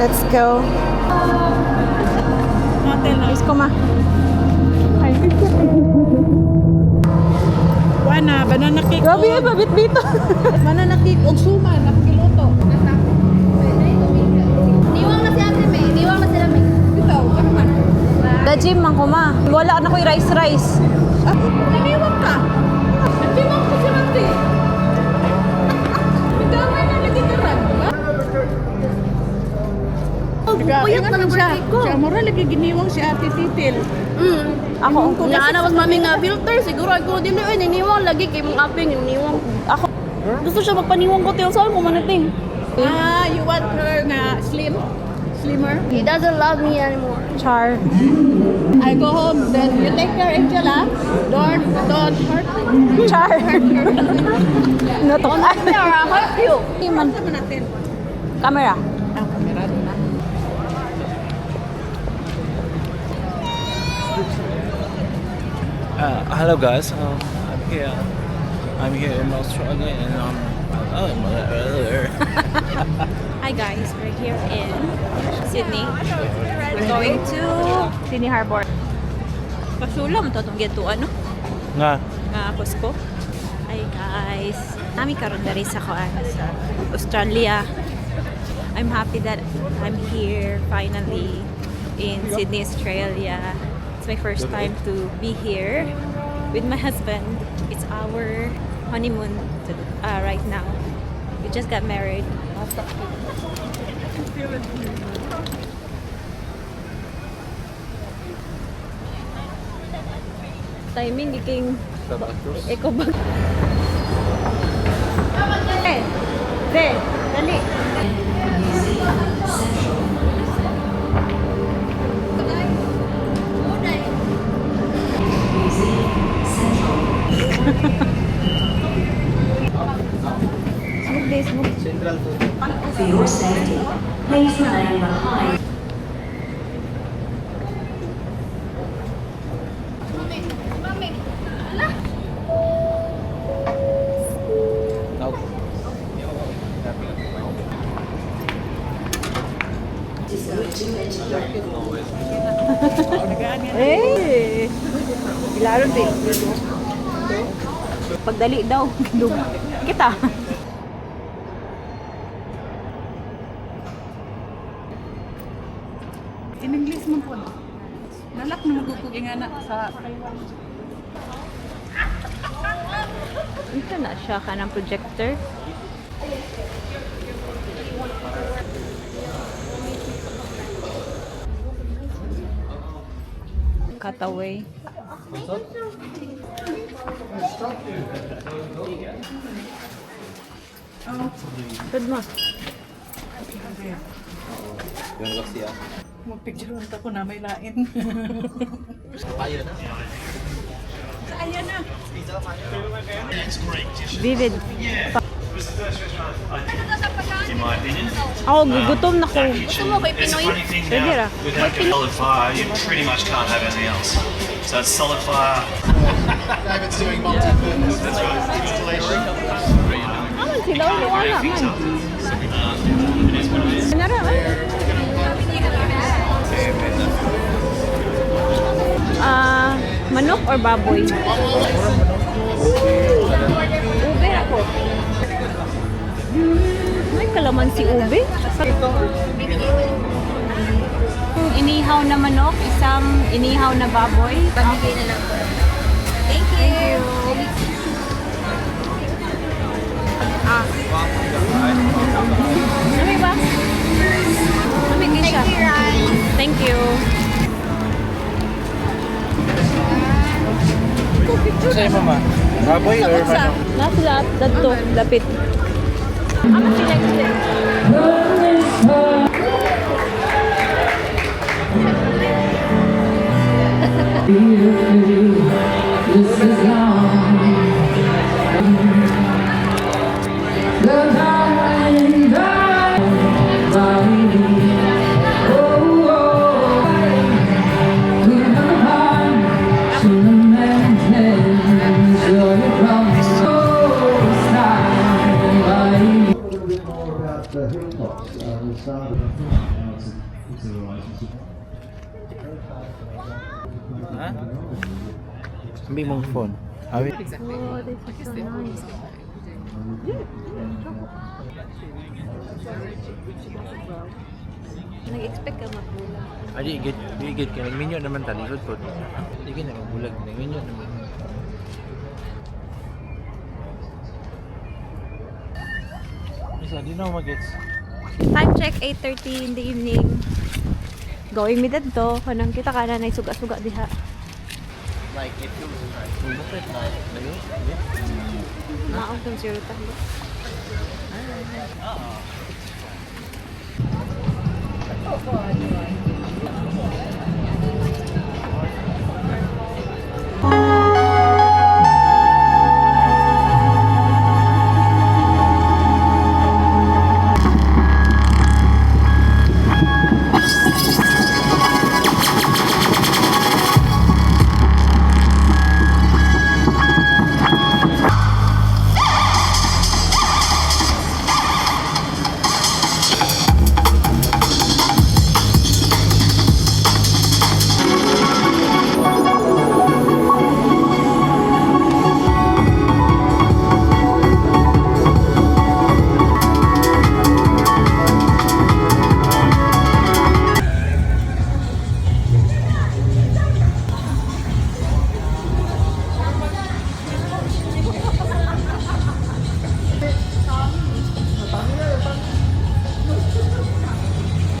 Let's go. Let's go, ma. Wana, banana cake. Grabe yun, mabit-bito. Banana cake og suman, nakiluto. Niwang na si ate May. Niwang na sila May. Ito, ano man? Da-gym man ko, ma. Wala na ko'y rice. Ah, naniwang ka. Naniwang ko si ate. Damay na lagi ka rin, ba? Puyat na lang siya. Siya, mura lagi giniwang si ate Titil. Ako, Kung naana was mami nga filter, siguro ako din ay niniwang lagi kay mong aping niniwang. ako. Gusto siya magpaniwang ko til saan ko manating. Ah, you want her nga slimmer? He doesn't love me anymore. Char. I go home, then you take care, Angela. Don't hurt me. Char. No to. I'll help you. Man. Ano natin? Camera. Ang kamera din na. Hello guys, I'm here in Australia and Hi guys, we're here in Sydney. We're going to Sydney Harbor. Pasulam to itong gituan, no? nga Nga Cusco. Hi guys. Nami karon diri sa Australia. I'm happy that I'm here finally in Sydney, Australia. It's my first time to be here with my husband. It's our honeymoon right now. We just got married. Timing giking eco bag. Be, dali. Smoke this, smoke. For your safety, please remain behind. Eh! Ilaro din. Pagdali daw. Kita. In English man po. Nalak na magkukuging anak sa Taiwan. Ito na siya ka ng projector. Cutaway. Good mo. Magpicture ako na may lain. Ayan na. Vivid. In my opinion. Ako, gugutom na ko. Gusto mo kay It's a Pinoy? funny thing Pwede ra. now, with having solid fire, you pretty much can't have anything else. So it's solid fire. David's doing multi-purpose installation. Aman sila, wala man. Nara, manok or baboy? Ube ako. May kalamansi ube. Inihaw na manok, isang inihaw na baboy. Pabigay na lang. Thank you. Ano ba? Namigay siya. Thank you. sa'yo mama baboy or manok Nasa dato, lapit. Ama sila Ha? Ambil mong phone. Ambil. Oh, this is so nice. Nag-expect ka magbulag. Di gid kay minyo naman tali ko. Di gid na magbulag, minyo naman. Isa di na magets. Time check, 8:30 in the evening. Going me dito. Kanang kita ka na suga-suga diha. Like it feels right. Bakit na? Layo? Maong kung zero tayo. Ah.